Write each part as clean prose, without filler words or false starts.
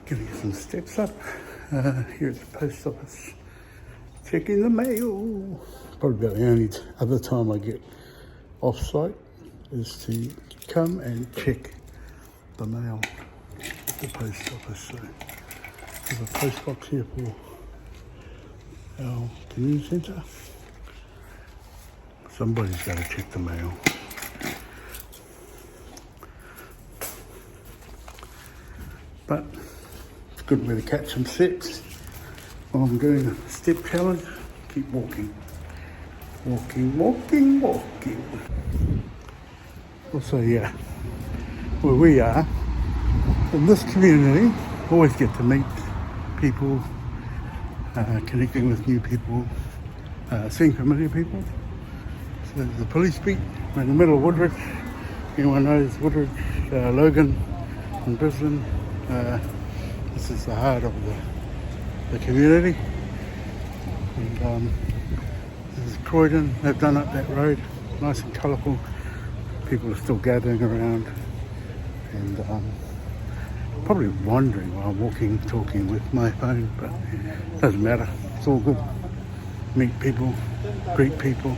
Gonna get some steps up here at the post office. Checking the mail. Probably about the only other time I get off-site is to come and check the mail at the post office. So there's a post box here for our community centre. Somebody's got to check the mail. But it's a good way to catch some steps while I'm doing a step challenge. Keep walking. Walking, walking, walking. Also, yeah, where we are, in this community, always get to meet people, connecting with new people, seeing familiar people. So there's the police beat. We're in the middle of Woodridge. Anyone knows Woodridge, Logan and Brisbane. This is the heart of the community. And this is Croydon. They've done up that road, nice and colourful. People are still gathering around and probably wandering while I'm walking, talking with my phone, but it doesn't matter. It's all good. Meet people, greet people,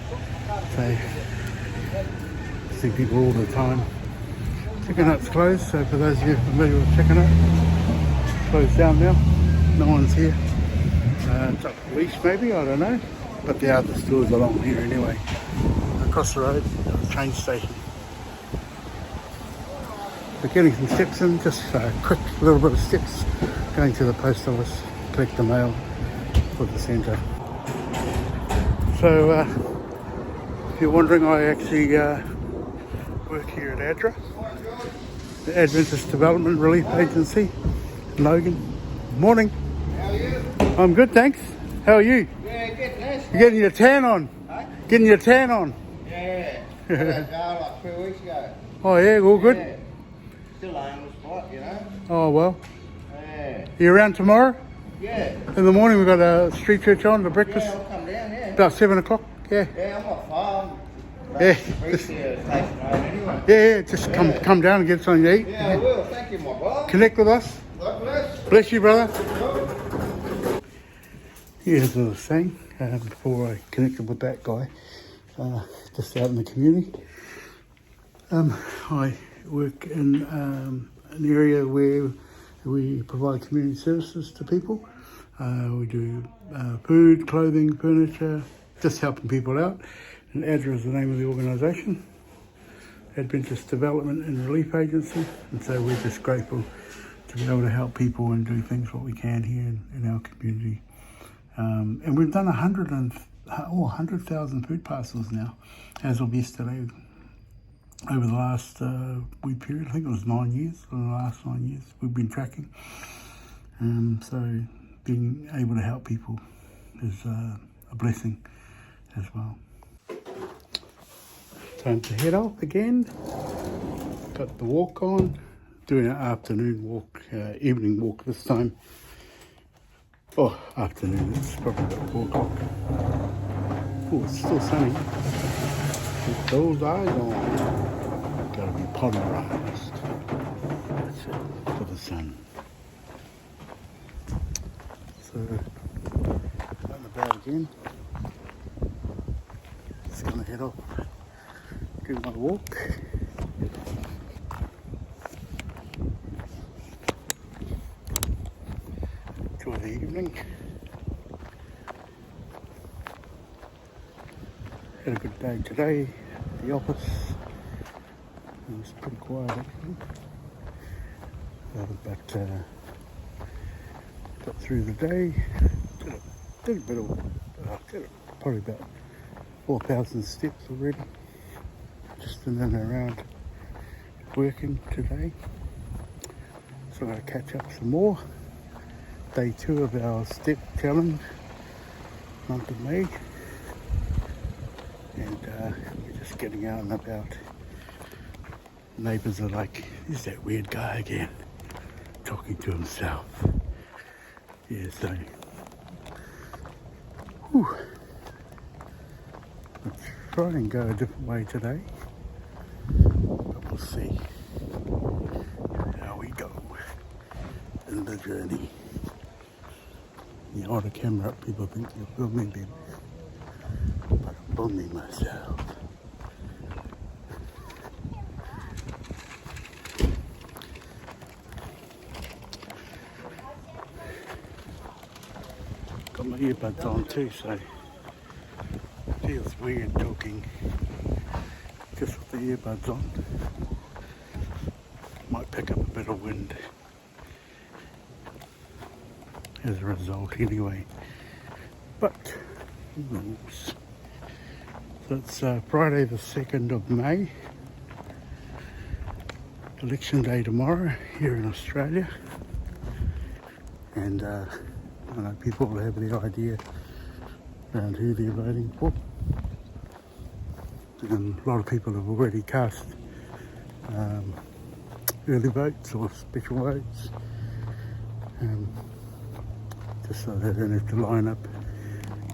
see people all the time. Chicken Hut's closed, so for those of you familiar with Chicken Hut, it's closed down now. No one's here. It's up the leash maybe, I don't know. But the other stores along here anyway. Across the road, the train station. We're getting some steps in, just a quick little bit of steps. Going to the post office, collect the mail for the centre. So, if you're wondering, I actually work here at ADRA, the Adventist Development Relief Agency in Logan. Morning. How are you? I'm good, thanks. How are you? Yeah, good, nice. You're getting your tan on. Huh? Getting your tan on. Yeah. I let go like 2 weeks ago. Oh yeah, all good? Yeah. Still on the spot, you know? Oh well. Yeah. You around tomorrow? Yeah. In the morning we've got a street church on, the breakfast. Yeah, I'll come down, yeah. About 7 o'clock, yeah. Yeah, I'm not far. Yeah. Station road anyway. Yeah, just come down and get something to eat. Yeah, I will. Thank you, my brother. Connect with us. God bless. Bless you, brother. Yeah, as I was saying, before I connected with that guy, just out in the community, I work in an area where we provide community services to people. We do food, clothing, furniture, just helping people out. And ADRA is the name of the organisation, Adventist Development and Relief Agency. And so we're just grateful to be able to help people and do things what we can here in our community. And we've done 100,000 food parcels now, as of yesterday, over the last week period. I think it was 9 years, for the last 9 years we've been tracking. So being able to help people is a blessing as well. Time to head off again. Got the walk on, doing an afternoon walk, evening walk this time. Oh, afternoon, it's probably about 4 o'clock. Oh, it's still sunny. Keep those eyes on. Gotta be polarized. That's it, for the sun. So, out and about again. Just gonna head off, do my walk. Enjoy the evening. Had a good day today at the office. It was pretty quiet actually. But got through the day. Did a bit of, probably about 4,000 steps already. Just in and around working today. So I'm going to catch up some more. Day 2 of our step challenge, month of May. And we're just getting out and about. Neighbours are like, "Is that weird guy again? Talking to himself." Yeah, so. Whew. Let's try and go a different way today. But we'll see how we go in the journey. You hold a camera up, people think you're filming them, but I'm filming myself. Got my earbuds on too, so it feels weird talking just with the earbuds on. Might pick up a bit of wind as a result anyway, but who knows. So it's Friday the 2nd of May, election day tomorrow here in Australia, and I know people will have the idea around who they're voting for, and a lot of people have already cast early votes or special votes, just so they don't have to line up,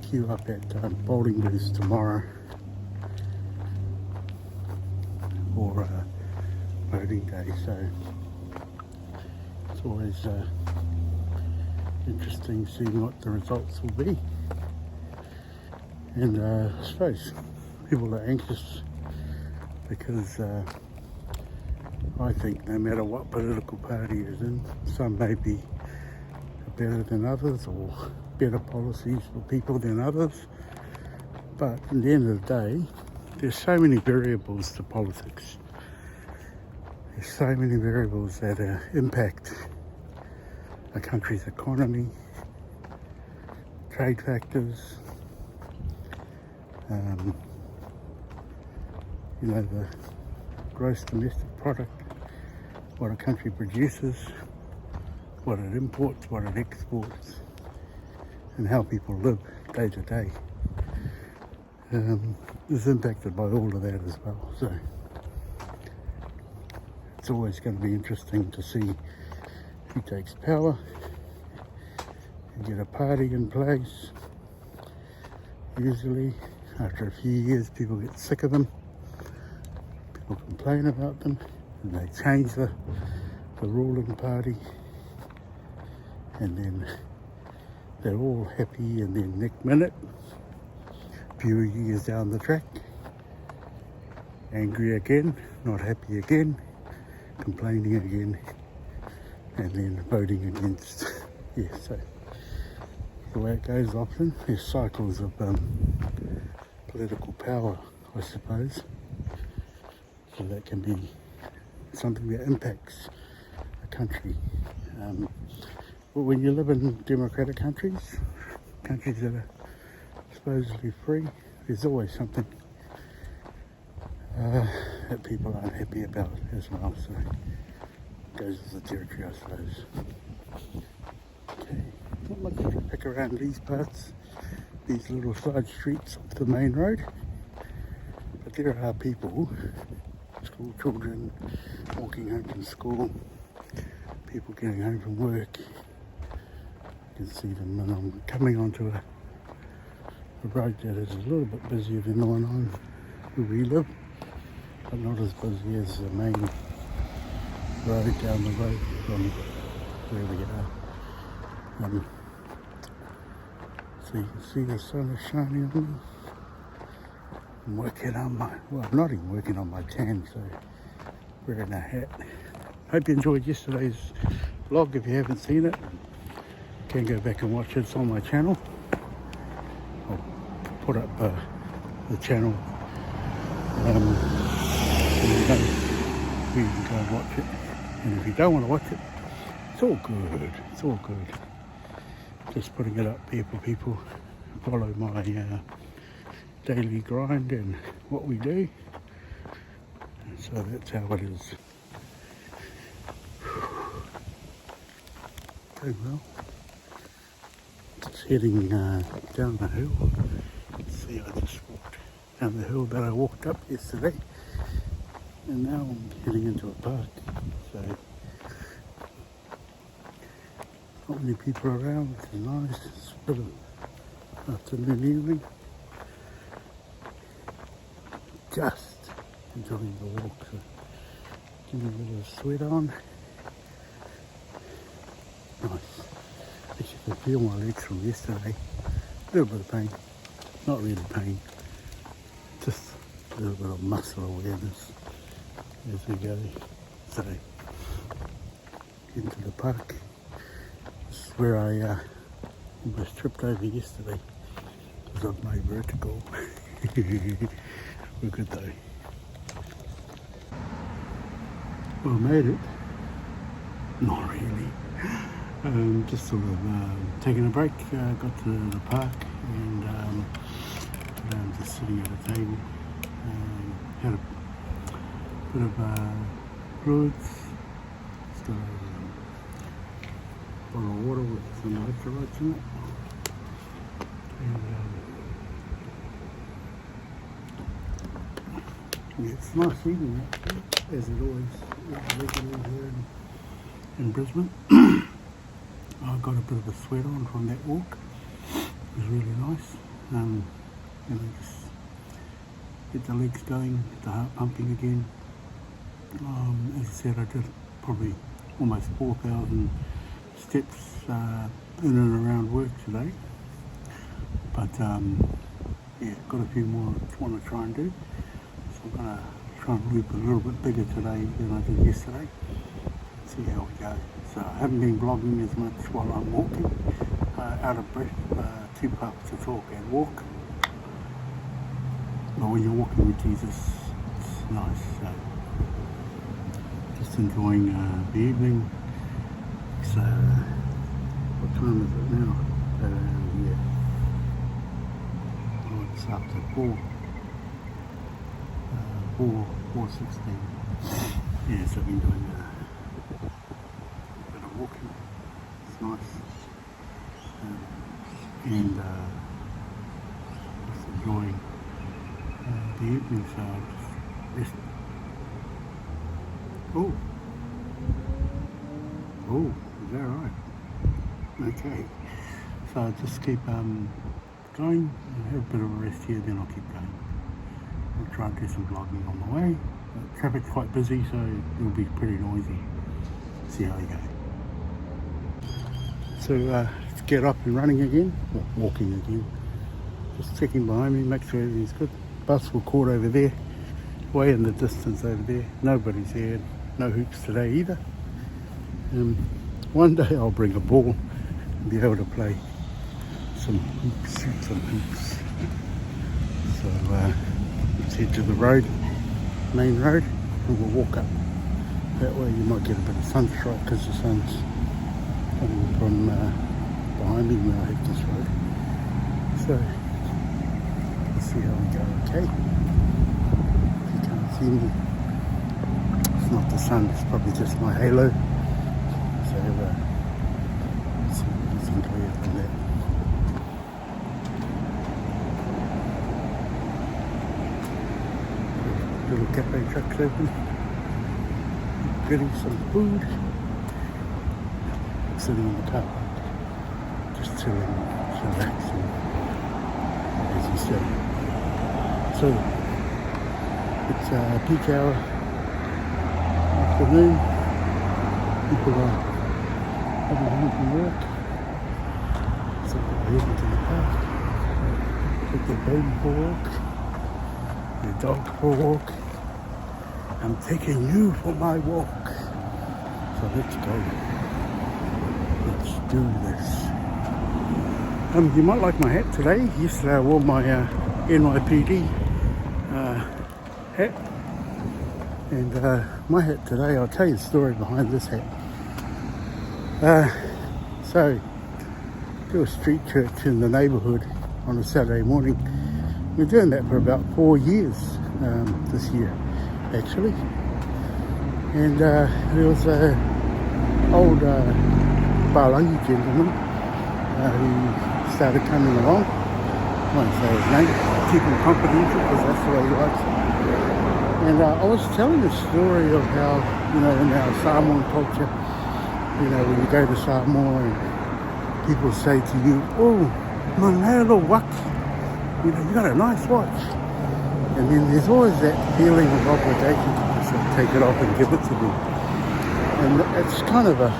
queue up at polling booths tomorrow for voting day. So it's always interesting seeing what the results will be, and I suppose people are anxious because I think no matter what political party is in, some may be better than others or better policies for people than others, but at the end of the day there's so many variables to politics. There's so many variables that impact a country's economy, trade factors, the gross domestic product, what a country produces, what it imports, what it exports, and how people live day to day is impacted by all of that as well. So it's always going to be interesting to see who takes power and get a party in place. Usually after a few years people get sick of them, people complain about them, and they change the ruling party, and then they're all happy, and then next minute, a few years down the track, angry again, not happy again, complaining again, and then voting against. Yeah, so the way it goes often, there's cycles of political power, I suppose. So that can be something that impacts a country. But when you live in democratic countries that are supposedly free, there's always something that people aren't happy about as well. So it goes with the territory, I suppose. Okay, not much to pick around these parts, these little side streets off the main road. But there are people, school children walking home from school, people getting home from work. You can see them, and I'm coming onto a road that is a little bit busier than the one on where we live, but not as busy as the main road down the road from where we are. So you can see the sun is shining on me. I'm working on I'm not even working on my tan, so wearing a hat. Hope you enjoyed yesterday's vlog. If you haven't seen it, you can go back and watch it. It's on my channel. I'll put up the channel so you know where you can go and watch it. And if you don't want to watch it, it's all good. It's all good. Just putting it up here for people to follow my daily grind and what we do. And so that's how it is. Okay, well, just heading down the hill. See, I just walked down the hill that I walked up yesterday, and now I'm heading into a park. So not many people around, which is nice. It's a bit of afternoon, evening. Just enjoying the walk, so give me a bit of sweat on. nice. Actually, I can feel my legs from yesterday. A little bit of pain, not really pain, just a little bit of muscle awareness as we go. So, into the park. This is where I almost tripped over yesterday because of my vertical. We're good though. Well, I made it. Not really. Just sort of taking a break. Got to the park and I'm just sitting at a table. Had a bit of fluids. Just got a bottle of water with some electrolytes in it. And it's nice evening actually, as it always is regularly here in Brisbane. I got a bit of a sweat on from that walk. It was really nice. Just get the legs going, get the heart pumping again. As I said, I did probably almost 4,000 steps in and around work today. But yeah, got a few more I want to try and do. So I'm going to try and loop a little bit bigger today than I did yesterday. See how we go. So I haven't been vlogging as much while I'm walking. Out of breath, too puffed to talk and walk. But when you're walking with Jesus, it's nice. So just enjoying the evening. So what time is it now? Yeah. Oh, it's after 4:16. Yeah, so I've been doing a bit of walking. It's nice. And just enjoying the evening, so I just is that right? Okay. So I just keep going, have a bit of a rest here, then I'll keep going. I'll try and do some vlogging on the way. The traffic's quite busy, so it'll be pretty noisy. See how we go. So let's get up and running again, or walking again. Just checking behind me, make sure everything's good. Bus will caught over there, way in the distance over there. Nobody's here, no hoops today either. One day I'll bring a ball and be able to play some hoops, shoot some hoops. So let's head to the road, main road, and we'll walk up. That way you might get a bit of sunstrike because the sun's coming from behind me when I hit this road. So let's see how we go, okay? If you can't see me, it's not the sun, it's probably just my halo. So let's see if we get some clear from that. Little cafe trucks open, getting some food, sitting in the car park, just chilling, relaxing, as you say. So it's peak hour afternoon, people are coming home from work, so they're heading to the park, take their baby for a walk, their dog for a walk. I'm taking you for my walk. So let's go. Let's do this. You might like my hat today. Yesterday I wore my NYPD hat. And my hat today, I'll tell you the story behind this hat. So, do a street church in the neighbourhood on a Saturday morning. We're doing that for about 4 years this year, actually. And there was an old Balangi gentleman who started coming along. I won't say his name, keep him confidential because that's the way he likes it. And I was telling the story of how, you know, in our Samoan culture, you know, when you go to Samoa and people say to you, oh, manalo waki, you know, you got a nice watch. And then there's always that feeling of obligation to just take it off and give it to them. And it's kind of a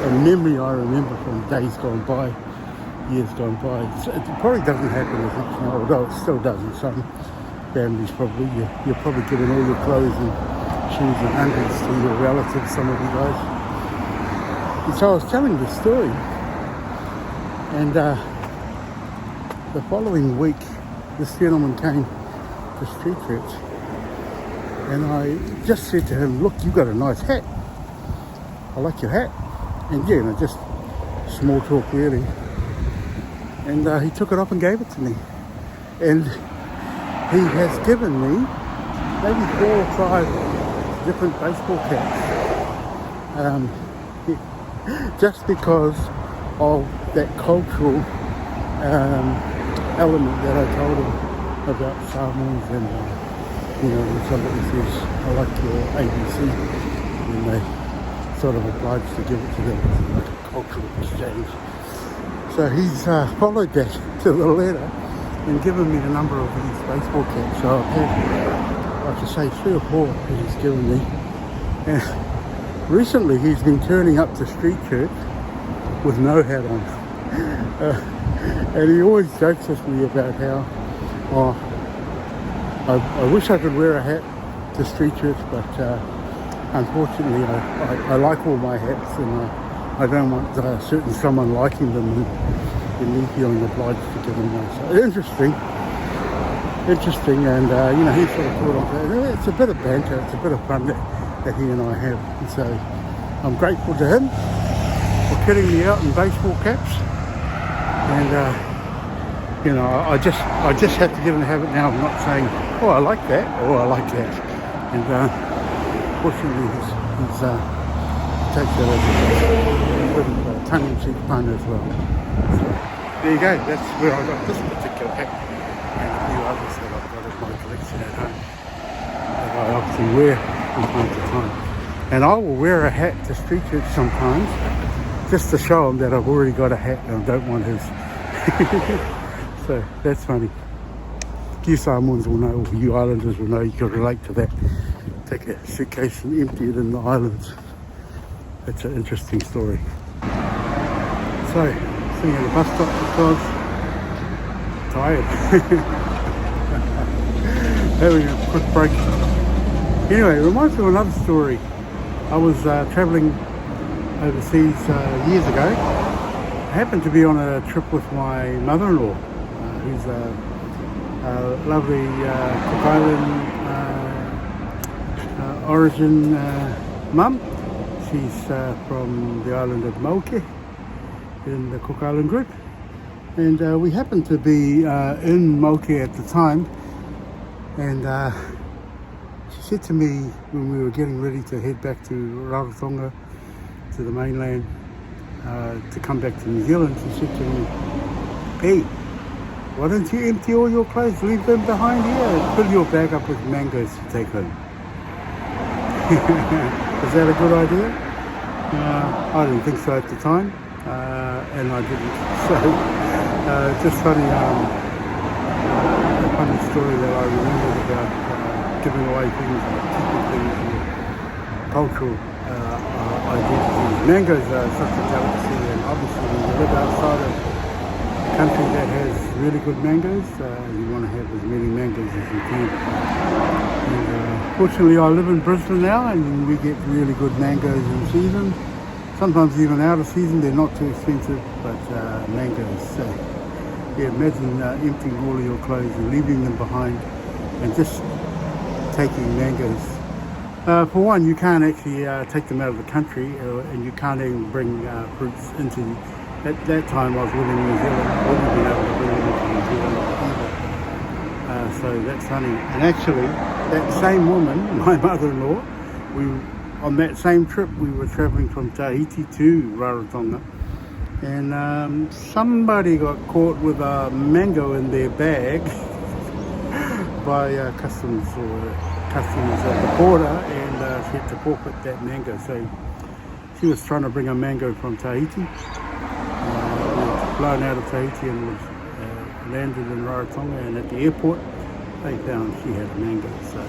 a memory I remember from days gone by, years gone by. It probably doesn't happen as much now, although it still does in some families probably. You're probably giving all your clothes and shoes and undies to your relatives, some of you guys. And so I was telling this story, and the following week, this gentleman came to street church, and I just said to him, "Look, you got a nice hat. I like your hat." And yeah, just small talk really. And he took it up and gave it to me. And he has given me maybe 4 or 5 different baseball caps. Just because of that cultural element that I told him about Samoans and when somebody says, "I like your ABC," and they sort of obliged to give it to them. It's like a cultural exchange. So he's followed that to the letter and given me a number of these baseball caps. So I've had, like I say, 3 or 4 that he's given me. And recently he's been turning up to street church with no hat on. And he always jokes with me about how, I wish I could wear a hat to street church, but unfortunately I like all my hats, and I don't want certain someone liking them and me feeling obliged to give them one. So interesting, and he sort of thought of that. It's a bit of banter, it's a bit of fun that he and I have, and so I'm grateful to him for kitting me out in baseball caps. And I just have to get in the habit now of not saying, "Oh, I like that," or "I like that." And fortunately, he's takes that as a bit of tongue-in-cheek fun as well. So there you go. That's where I got this particular hat and a few others that I've got in my collection at home that I often wear from time to time. And I will wear a hat to street church sometimes, just to show them that I've already got a hat and I don't want his. So that's funny. You Samoans will know, or you Islanders will know, you can relate to that. Take a suitcase and empty it in the islands. That's an interesting story. So, sitting at the bus stop because tired. Having a quick break. Anyway, it reminds me of another story. I was travelling overseas years ago. I happened to be on a trip with my mother-in-law, who's a lovely Cook Island origin mum. She's from the island of Mauke in the Cook Island group. And we happened to be in Mauke at the time, and she said to me when we were getting ready to head back to Rarotonga, to the mainland, to come back to New Zealand, she said to me, "Hey, why don't you empty all your clothes, leave them behind here, and fill your bag up with mangoes to take home." Is that a good idea? I didn't think so at the time, and I didn't. So, just funny, a funny story that I remembered about giving away things, keeping things, cultural identities. Mangoes are such a delicacy, and obviously when you live outside of a country that has really good mangoes, you want to have as many mangoes as you can. And, fortunately, I live in Brisbane now, and we get really good mangoes in season. Sometimes even out of season, they're not too expensive, but mangoes. Imagine emptying all of your clothes and leaving them behind and just taking mangoes. For one, you can't actually take them out of the country, and you can't even bring fruits into. At that time, I was living in New Zealand. I wouldn't be able to bring them into New Zealand either. So that's funny. And actually, that same woman, my mother-in-law, on that same trip, we were travelling from Tahiti to Rarotonga, and somebody got caught with a mango in their bag by customs at the border, and she had to forfeit that mango. So she was trying to bring a mango from Tahiti, flown out of Tahiti and was landed in Rarotonga, and at the airport they found she had mangoes. So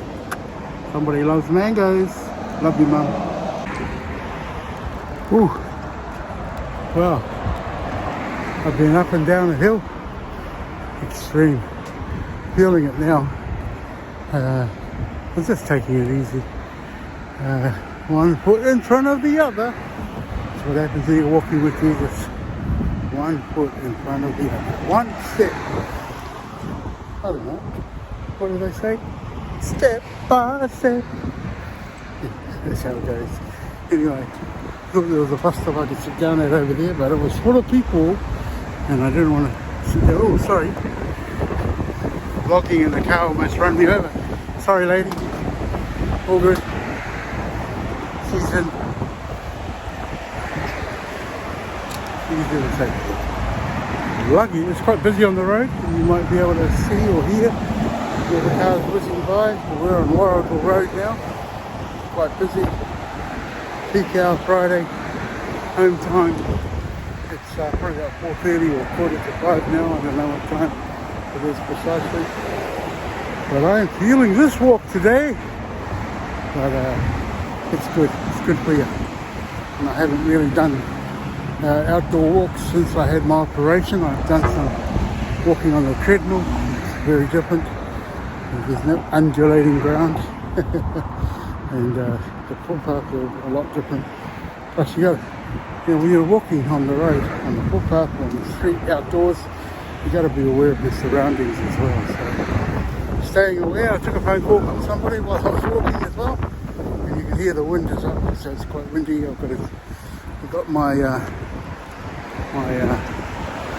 somebody loves mangoes. Love you, Mum. Ooh, Well, I've been up and down the hill. Extreme. Feeling it now. I'm just taking it easy. One foot in front of the other. That's what happens when you're walking with Jesus. One foot in front of the other. One step. I don't know. What do they say? Step by step. That's how it goes. Anyway, I thought there was a bus stop I could sit down at over there, but it was full of people and I didn't want to sit there. Oh, sorry. Vlogging in the car almost ran me over. Sorry, lady. All good. She's in. She's irritated. Lucky, it's quite busy on the road. You might be able to see or hear where the cars whizzing by. We're on Warrigal Road now. Quite busy. Peak hour Friday. Home time. It's probably about 4:30 or 4:45 now. I don't know what time it is precisely. But I am feeling this walk today. But it's good. It's good for you. And I haven't really done outdoor walks since I had my operation. I've done some walking on the treadmill. It's very different. There's no undulating ground. And the footpath is a lot different. Plus you know, when you're walking on the road, on the footpath, on the street, outdoors, you got to be aware of your surroundings as well. So staying aware. I took a phone call from somebody while I was walking as well, and you can hear the wind is up, so it's quite windy. I've got my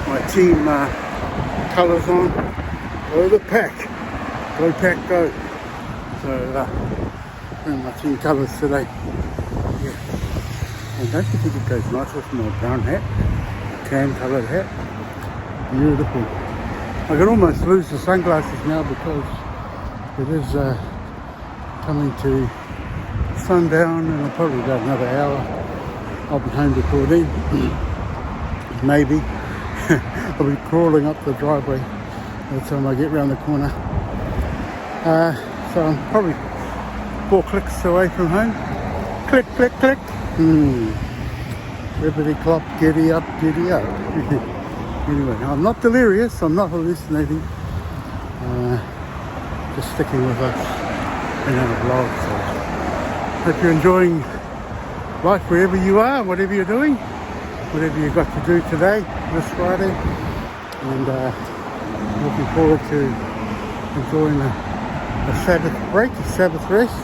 my team colours on. Go the pack, go pack, go. So wearing my team colours today. Yeah. And don't you think it goes nice with my brown hat, tan coloured hat? Beautiful. I can almost lose the sunglasses now because it is coming to sundown and I'll probably go another hour. I'll be home before then. Maybe. I'll be crawling up the driveway by the time I get round the corner. So I'm probably 4 clicks away from home. Click, click, click. Ribbity clop, giddy up, giddy up. Anyway, I'm not delirious, I'm not hallucinating. Just sticking with us in our vlog. So hope you're enjoying life wherever you are, whatever you're doing, whatever you've got to do today, this Friday. And looking forward to enjoying a Sabbath break, a Sabbath rest.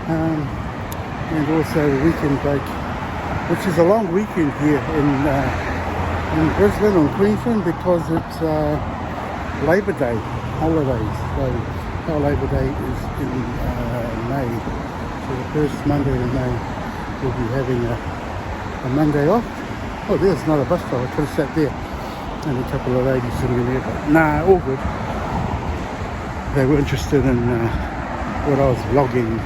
And also a weekend break, which is a long weekend here in Brisbane or Queensland because it's Labor Day holidays. So our Labor Day is in May. So the first Monday in May we'll be having a Monday off. Oh, there's not a bus stop. I could have sat there. And a couple of ladies sitting there, but nah, all good. They were interested in what I was vlogging.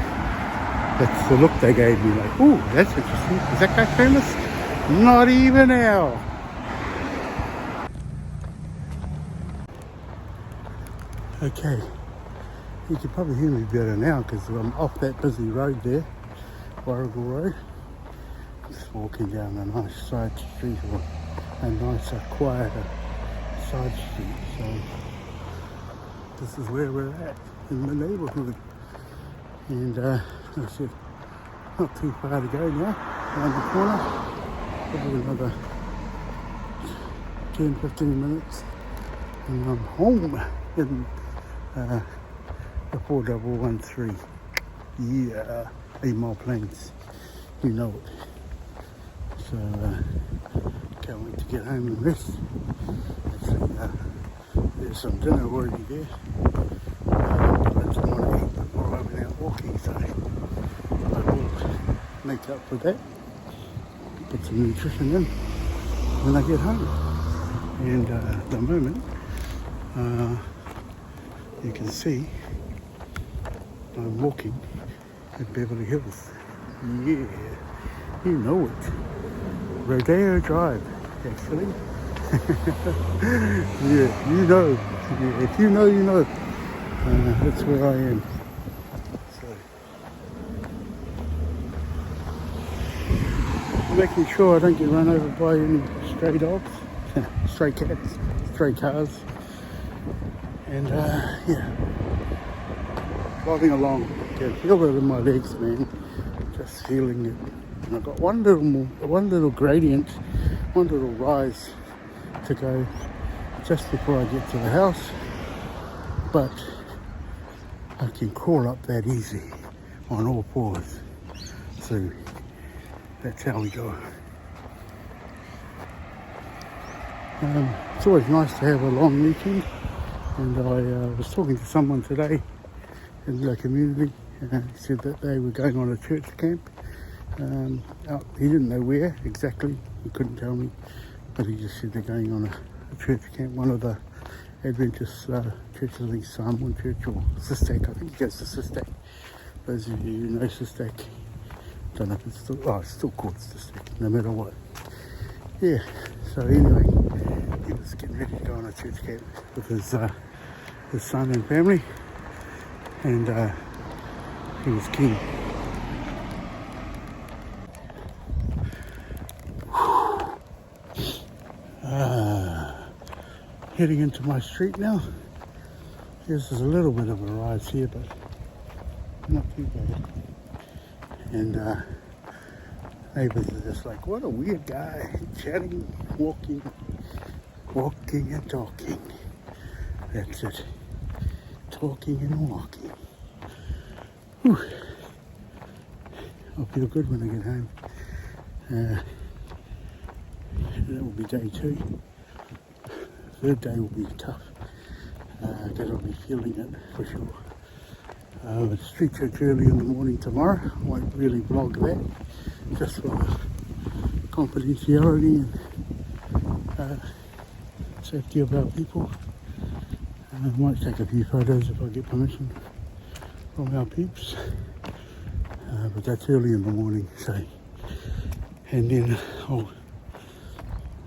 That's the look they gave me, like, ooh, that's interesting. Is that guy famous? Not even now. Okay, you can probably hear me better now because I'm off that busy road there, Warrigal Road. Just walking down a nice side street or a nicer, quieter side street. So this is where we're at in the neighbourhood. And I said, not too far to go now, around the corner, probably another 10-15 minutes and I'm home in the 4113. Yeah, 8 Mile Plains, you know it. So can't wait to get home and rest. There's some dinner already there. I just want to eat before I've been out walking, so I will make up for that. Put some nutrition in when I get home. And at the moment, you can see I'm walking at Beverly Hills. Yeah, you know it. Rodeo Drive, actually. Yeah, you know. Yeah, if you know, you know. That's where I am. So, making sure I don't get run over by any stray dogs, stray cats, stray cars, and yeah, plodding along. I can feel it in my legs, man. Just feeling it. And I've got one little gradient, one little rise to go just before I get to the house, but I can crawl up that easy on all fours. So that's how we go. It's always nice to have a long weekend, and I was talking to someone today in the community, and he said that they were going on a church camp. He didn't know where exactly, he couldn't tell me, but he just said they're going on a church camp, one of the Adventist churches, I think Samoan Church or Sistak. I think he goes to Sistak. Those of you who know Sistak, don't know if it's still called Sistak, no matter what. Yeah, so anyway, he was getting ready to go on a church camp with his son and family, and he was keen. Heading into my street now. This is a little bit of a rise here, but not too bad. And neighbours are just like, what a weird guy, chatting, walking and talking. That's it. Talking and walking. Whew. I'll feel good when I get home. That will be day 2. Third day will be tough, because I'll be feeling it for sure. The street church early in the morning tomorrow. I won't really vlog that, just for confidentiality and safety of our people. I might take a few photos if I get permission from our peeps, but that's early in the morning, so, and then I'll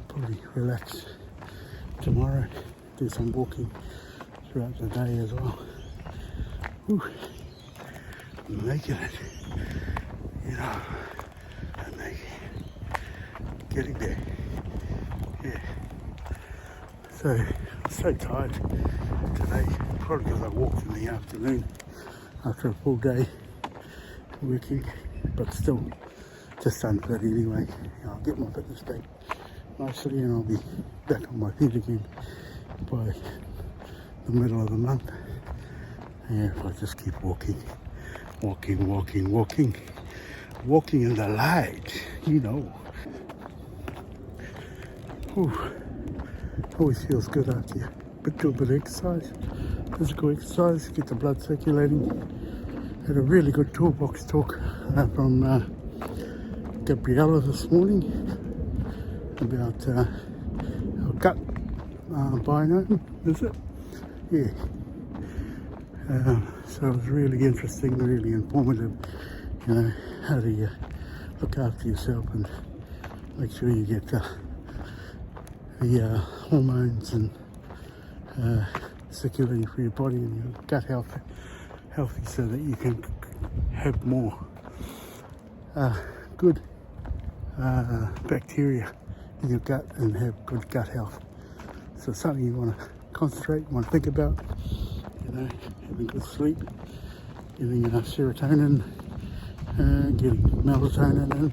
probably relax tomorrow, do some walking throughout the day as well. Whew. I'm making it, you know, I'm getting there, yeah. So, I'm so tired today, probably because I walked in the afternoon after a full day working, but still, just unfit anyway. I'll get my fitness back nicely and I'll be back on my feet again by the middle of the month. Yeah, if I just keep walking in the light, you know. Whew. Always feels good after you do a bit of exercise, physical exercise, get the blood circulating. Had a really good toolbox talk from Gabriella this morning about our gut biome, is it? Yeah. So it was really interesting, really informative. You know, how do you look after yourself and make sure you get the hormones and circulating for your body and your gut healthy so that you can have more good bacteria in your gut and have good gut health. So it's something you want to concentrate, you want to think about, you know, having good sleep, getting serotonin, getting melatonin and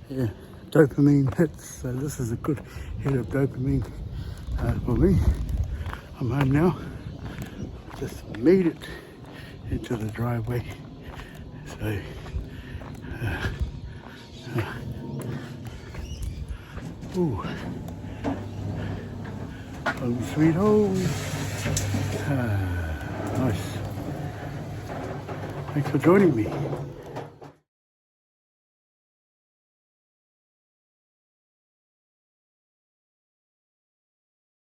yeah, dopamine hits. So this is a good hit of dopamine for me. I'm home now, just made it into the driveway. So ooh, home sweet home. Nice. Thanks for joining me.